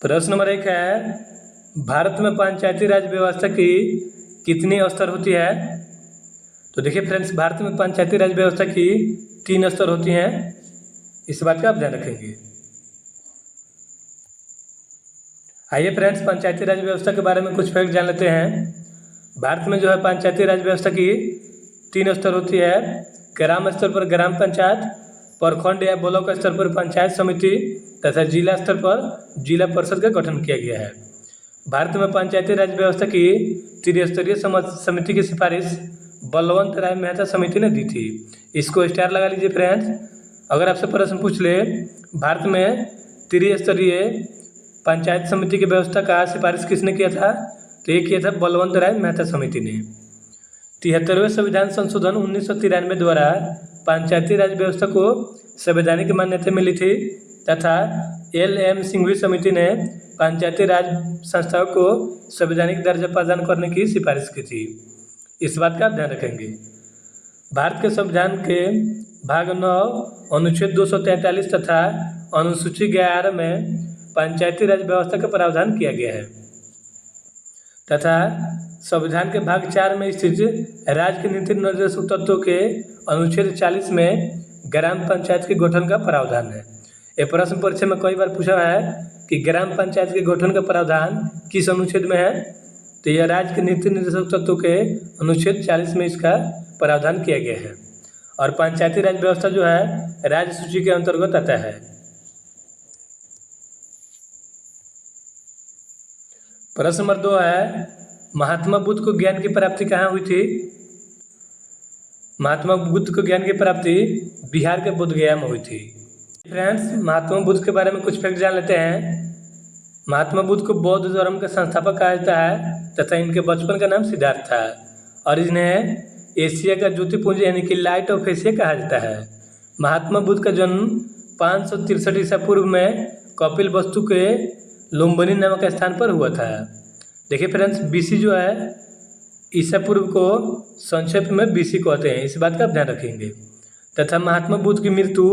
प्रश्न नंबर 1 है, भारत में पंचायती राज व्यवस्था की कितनी स्तर होती है? तो देखिए फ्रेंड्स, भारत में पंचायती राज व्यवस्था की 3 स्तर होती हैं। इस बात का आप ध्यान रखेंगे। आइए फ्रेंड्स, पंचायती राज व्यवस्था के बारे में कुछ फैक्ट जान लेते हैं। भारत में जो है पंचायती राज व्यवस्था की 3 स्तर होती है। ग्राम स्तर पर ग्राम पंचायत, प्रखंड या ब्लॉक स्तर पर पंचायत समिति तथा जिला स्तर पर जिला परिषद का गठन किया गया है। भारत में पंचायती राज व्यवस्था की त्रिस्तरीय समिति की सिफारिश बलवंत राय मेहता समिति ने दी थी। इसको स्टार लगा लीजिए फ्रेंड्स। अगर आपसे प्रश्न पूछ ले, भारत में त्रिस्तरीय पंचायत समिति की व्यवस्था का सिफारिश किसने किया था, तो ये किया था बलवंत राय मेहता समिति ने। 73वें संविधान संशोधन 1993 द्वारा पंचायती राज व्यवस्था को संवैधानिक मान्यता मिली थी तथा LM सिंघवी समिति ने पंचायती राज संस्थाओं को संवैधानिक दर्जा प्रदान करने की सिफारिश की थी। इस बात का आप ध्यान रखेंगे। भारत के संविधान के भाग 9 अनुच्छेद 243 तथा अनुसूची 11 में पंचायती राज व्यवस्था का प्रावधान किया गया है तथा संविधान के भाग 4 में स्थित राज्य के नीति निर्देशक तत्वों के अनुच्छेद 40 में ग्राम पंचायत के गठन का प्रावधान है। ये प्रश्न परीक्षा में कई बार पूछा है कि ग्राम पंचायत के गठन का प्रावधान किस अनुच्छेद में है, तो यह राज्य के नीति निर्देशक तत्वों के अनुच्छेद 40 में इसका प्रावधान किया गया है। और पंचायती राज व्यवस्था जो है राज्य सूची के अंतर्गत आता है। प्रश्न नंबर 2 है, महात्मा बुद्ध को ज्ञान की प्राप्ति कहाँ हुई थी? महात्मा बुद्ध को ज्ञान की प्राप्ति बिहार के बोधगया में हुई थी। फ्रेंड्स, महात्मा बुद्ध के बारे में कुछ फैक्ट जान लेते हैं। महात्मा बुद्ध को बौद्ध धर्म के संस्थापक कहा जाता है तथा इनके बचपन का नाम सिद्धार्थ था और इन्हें एशिया का ज्योतिपुंज यानी कि लाइट ऑफ एशिया कहा जाता है। महात्मा बुद्ध का जन्म 563 ईसा पूर्व में कपिल वस्तु के लुम्बिनी नामक स्थान पर हुआ था। देखिए फ्रेंड्स, BC जो है ईसा पूर्व को संक्षेप में BC कहते हैं। इस बात का आप ध्यान रखेंगे। तथा महात्मा बुद्ध की मृत्यु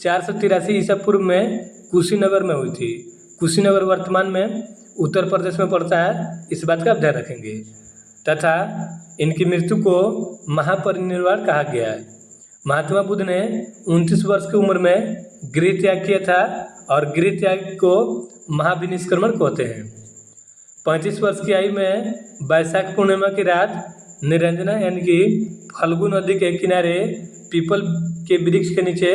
483 ईसा पूर्व में कुशीनगर में हुई थी। कुशीनगर वर्तमान में उत्तर प्रदेश में पड़ता है। इस बात का आप ध्यान रखेंगे। तथा इनकी मृत्यु को महापरिनिर्वाण कहा गया है। महात्मा बुद्ध ने 29 वर्ष की उम्र में गृह त्याग किया था और गृह त्याग को महाविनिष्क्रमण कहते हैं। 35 वर्ष की आयु में वैशाख पूर्णिमा की रात निरंजना यानी कि फल्गु नदी के किनारे पीपल के वृक्ष के नीचे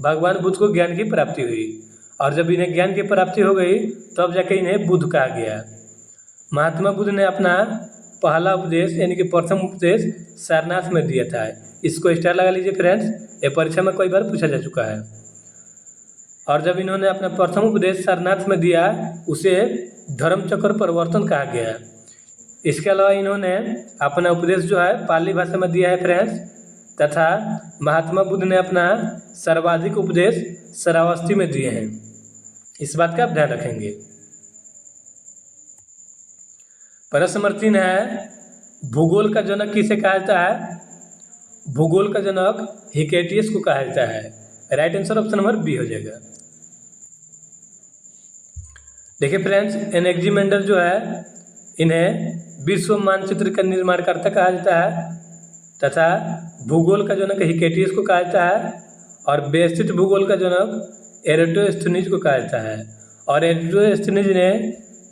भगवान बुद्ध को ज्ञान की प्राप्ति हुई और जब इन्हें ज्ञान की प्राप्ति हो गई तब जाके इन्हें बुद्ध कहा गया। महात्मा बुद्ध ने अपना पहला उपदेश यानी कि प्रथम उपदेश सारनाथ में दिया था। इसको स्टार लगा लीजिए फ्रेंड्स, ये परीक्षा में कई बार पूछा जा चुका है। और जब इन्होंने अपना प्रथम उपदेश सारनाथ में दिया उसे धर्मचक्र परिवर्तन कहा गया। इसके अलावा इन्होंने अपना उपदेश जो है पाली भाषा में दिया है फ्रेंड्स। तथा महात्मा बुद्ध ने अपना सर्वाधिक उपदेश श्रावस्ती में दिए हैं। इस बात का आप ध्यान रखेंगे। प्रश्न नंबर 3 है, भूगोल का जनक किसे कहा जाता है? भूगोल का जनक हिकेटियस को कहा जाता है। Right answer option number B हो जाएगा। देखिए फ्रेंड्स, एनेक्जिमेंडर जो है इन्हें विश्व मानचित्र का निर्माणकर्ता कहा जाता है तथा भूगोल का जनक हिकेटियस को कहा जाता है और व्यवस्थित भूगोल का जनक एरेटोस्थेनीज को कहा जाता है। और एरेटोस्थेनीज ने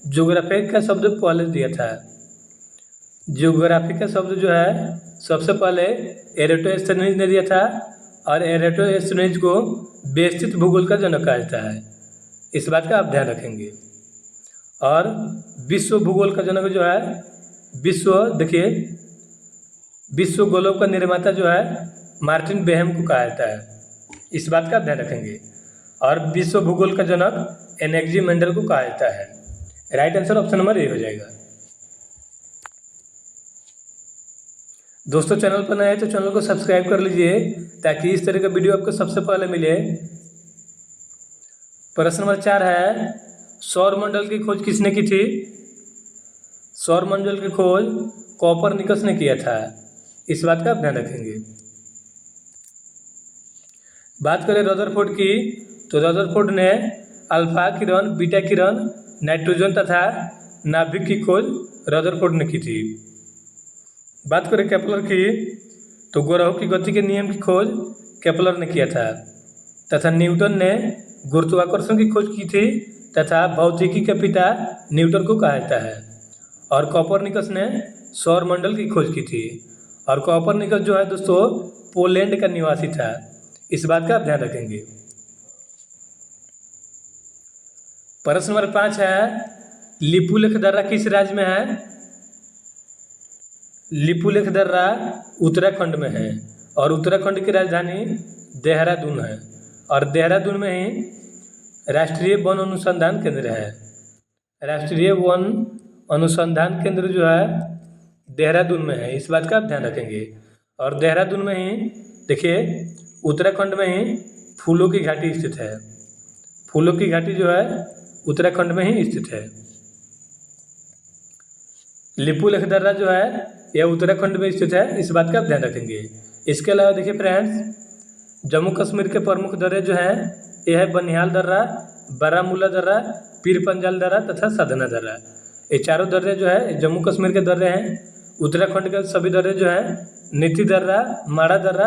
ज्योग्राफी का शब्द पहले दिया था। ज्योग्राफी का शब्द जो है सबसे पहले एरेटोस्थेनीज ने दिया था और एरेटोस्थेनीज को व्यवस्थित भूगोल का जनक कहा जाता है। इस बात का आप ध्यान रखेंगे। और विश्व भूगोल का जनक जो है देखिए विश्व गोलों का निर्माता जो है मार्टिन बेहम को कहा जाता है। इस बात का ध्यान रखेंगे। और विश्व भूगोल का जनक एनेक्जिमेंडर को कहा जाता है। Right answer option number A हो जाएगा। दोस्तों, चैनल पर नए हैं तो चैनल को सब्सक्राइब कर लीजिए ताकि इस तरह का वीडियो आपको सबसे पहले मिले। प्रश्न नंबर 4 है, सौर मंडल की खोज किसने की थी? सौर मंडल की खोज कोपरनिकस ने किया था। इस बात का आप ध्यान रखेंगे। बात करें रदरफोर्ड की, तो रदरफोर्ड ने अल्फा किरण, बीटा किरण नाइट्रोजन तथा नाभिक की खोज रदरफोर्ड ने की थी। बात करें केपलर की, तो ग्रहों की गति के नियम की खोज केपलर ने किया था तथा न्यूटन ने गुरुत्वाकर्षण की खोज की थी तथा भौतिकी के पिता न्यूटन को कहा जाता है। और कोपरनिकस ने सौरमंडल की खोज की थी। और कोपरनिकस जो है दोस्तों पोलैंड का निवासी था, इस बात का आप ध्यान रखेंगे। प्रश्न नंबर 5 है, लिपुलेख दर्रा किस राज्य में है? लिपुलेख दर्रा उत्तराखंड में है और उत्तराखंड की राजधानी देहरादून है। और देहरादून में ही राष्ट्रीय वन अनुसंधान केंद्र है। राष्ट्रीय वन अनुसंधान केंद्र जो है देहरादून में है, इस बात का आप ध्यान रखेंगे। और देहरादून में ही देखिए उत्तराखंड में ही फूलों की घाटी स्थित है। फूलों की घाटी जो है उत्तराखंड में ही स्थित है। लिपुलेख दर्रा जो है यह उत्तराखंड में स्थित है, इस बात का आप ध्यान रखेंगे। इसके अलावा देखिए फ्रेंड्स, जम्मू कश्मीर के प्रमुख दर्रे जो हैं यह है बनिहाल दर्रा, बारामूला दर्रा, पीर पंजाल दर्रा तथा सदना दर्रा। ये चारों दर्रे जो है जम्मू कश्मीर के दर्रे हैं। उत्तराखंड के सभी दर्रे जो हैं नीति दर्रा, माड़ा दर्रा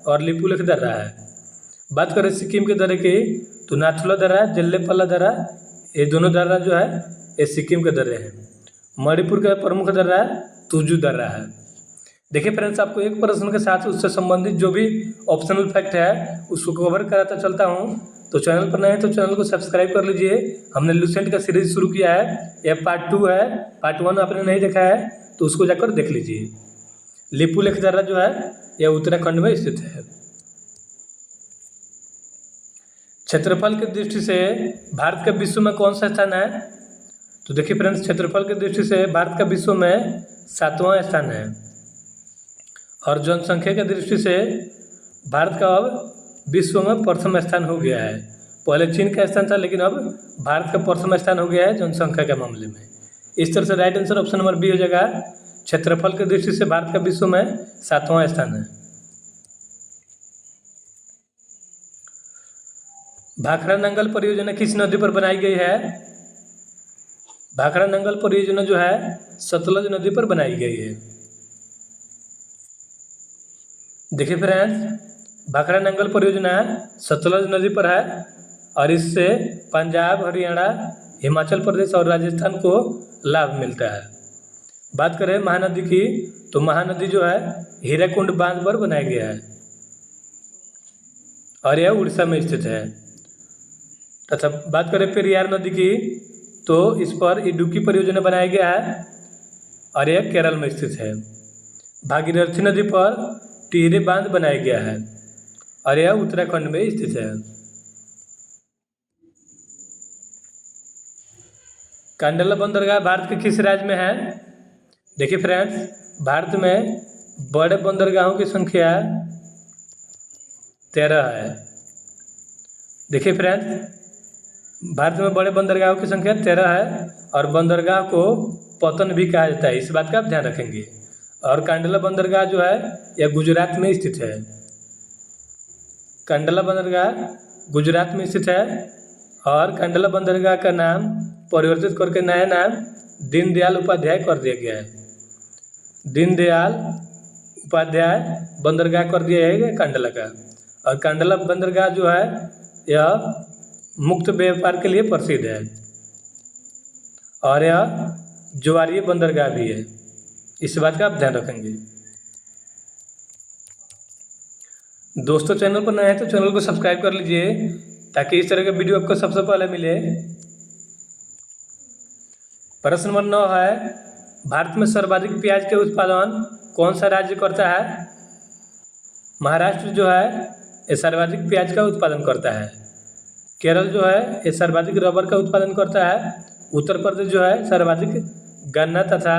और लिपुलेख दर्रा है। बात करें सिक्किम के दर्रे की, तो नाथुला दर्रा, जल्लेपल्ला दर्रा, ये दोनों दर्रा जो है ये सिक्किम के दर्रे हैं। मणिपुर का प्रमुख दर्रा तुजू दर्रा है। देखिए फ्रेंड्स, आपको एक प्रश्न के साथ उससे संबंधित जो भी ऑप्शनल फैक्ट है उसको कवर कराता चलता हूँ। तो चैनल पर नए हैं तो चैनल को सब्सक्राइब कर लीजिए। हमने लूसेंट का सीरीज शुरू किया है, यह पार्ट 2 है। पार्ट 1 आपने नहीं देखा है तो उसको जाकर देख लीजिए। लिपुलेख दर्रा जो है यह उत्तराखंड में स्थित है। क्षेत्रफल की दृष्टि से भारत का विश्व में कौन सा स्थान है? तो देखिए फ्रेंड्स, क्षेत्रफल की दृष्टि से भारत का विश्व में 7वां स्थान है। और जनसंख्या की दृष्टि से भारत का अब विश्व में प्रथम स्थान हो गया है। पहले चीन का स्थान था, लेकिन अब भारत का प्रथम स्थान हो गया है जनसंख्या के मामले में। इस तरह से right answer option number B हो जाएगा। क्षेत्रफल की दृष्टि से भारत का विश्व में 7वां स्थान है। भाखड़ा नंगल परियोजना किस नदी पर बनाई गई है? भाखड़ा नंगल परियोजना जो है सतलज नदी पर बनाई गई है। देखिए फ्रेंड्स, भाखड़ा नंगल परियोजना सतलज नदी पर है और इससे पंजाब, हरियाणा, हिमाचल प्रदेश और राजस्थान को लाभ मिलता है। बात करें महानदी की, तो महानदी जो है हीराकुंड बांध पर बनाया गया है और यह उड़ीसा में स्थित है। तथा बात करें पेरियार नदी की, तो इस पर इडुक्की परियोजना बनाया गया है और यह केरल में स्थित है। भागीरथी नदी पर टिहरी बांध बनाया गया है और यह उत्तराखंड में स्थित है। कांडला बंदरगाह भारत के किस राज्य में है? देखिए फ्रेंड्स, भारत में बड़े बंदरगाहों की संख्या 13 है। देखिए फ्रेंड्स, भारत में बड़े बंदरगाहों की संख्या 13 है और बंदरगाह को पतन भी कहा जाता है, इस बात का आप ध्यान रखेंगे। और कांडला बंदरगाह जो है यह गुजरात में स्थित है। कांडला बंदरगाह गुजरात में स्थित है और कांडला बंदरगाह का नाम परिवर्तित करके नया नाम दीनदयाल उपाध्याय कर दिया गया है। दीनदयाल उपाध्याय बंदरगाह कर दिया है कांडला का। और कांडला बंदरगाह जो है यह मुक्त व्यापार के लिए प्रसिद्ध है और यह ज्वारीय बंदरगाह भी है, इस बात का आप ध्यान रखेंगे। दोस्तों, चैनल पर नए हैं तो चैनल को सब्सक्राइब कर लीजिए ताकि इस तरह का वीडियो आपको सबसे पहले मिले। प्रश्न नंबर 9 है, भारत में सर्वाधिक प्याज के उत्पादन कौन सा राज्य करता है? महाराष्ट्र जो है ये सर्वाधिक प्याज का उत्पादन करता है। केरल जो है ये सर्वाधिक रबर का उत्पादन करता है। उत्तर प्रदेश जो है सर्वाधिक गन्ना तथा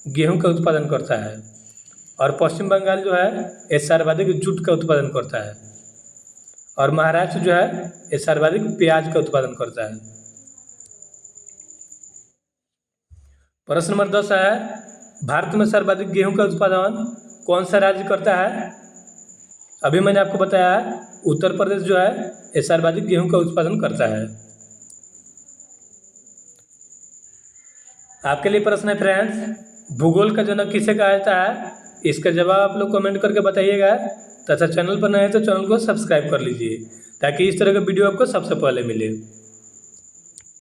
गेहूं का उत्पादन करता है। और पश्चिम बंगाल जो है ये सर्वाधिक जूट का उत्पादन करता है। और महाराष्ट्र जो है ये सर्वाधिक प्याज का उत्पादन करता है। प्रश्न नंबर 10 है, भारत में सर्वाधिक गेहूं का उत्पादन कौन सा राज्य करता है? अभी मैंने आपको बताया उत्तर प्रदेश जो है ये सर्वाधिक गेहूं का उत्पादन करता है। आपके लिए प्रश्न है फ्रेंड्स, भूगोल का जनक किसे कहा जाता है? इसका जवाब आप लोग कमेंट करके बताइएगा। तथा चैनल पर नए हैं तो चैनल को सब्सक्राइब कर लीजिए ताकि इस तरह का वीडियो आपको सबसे पहले मिले।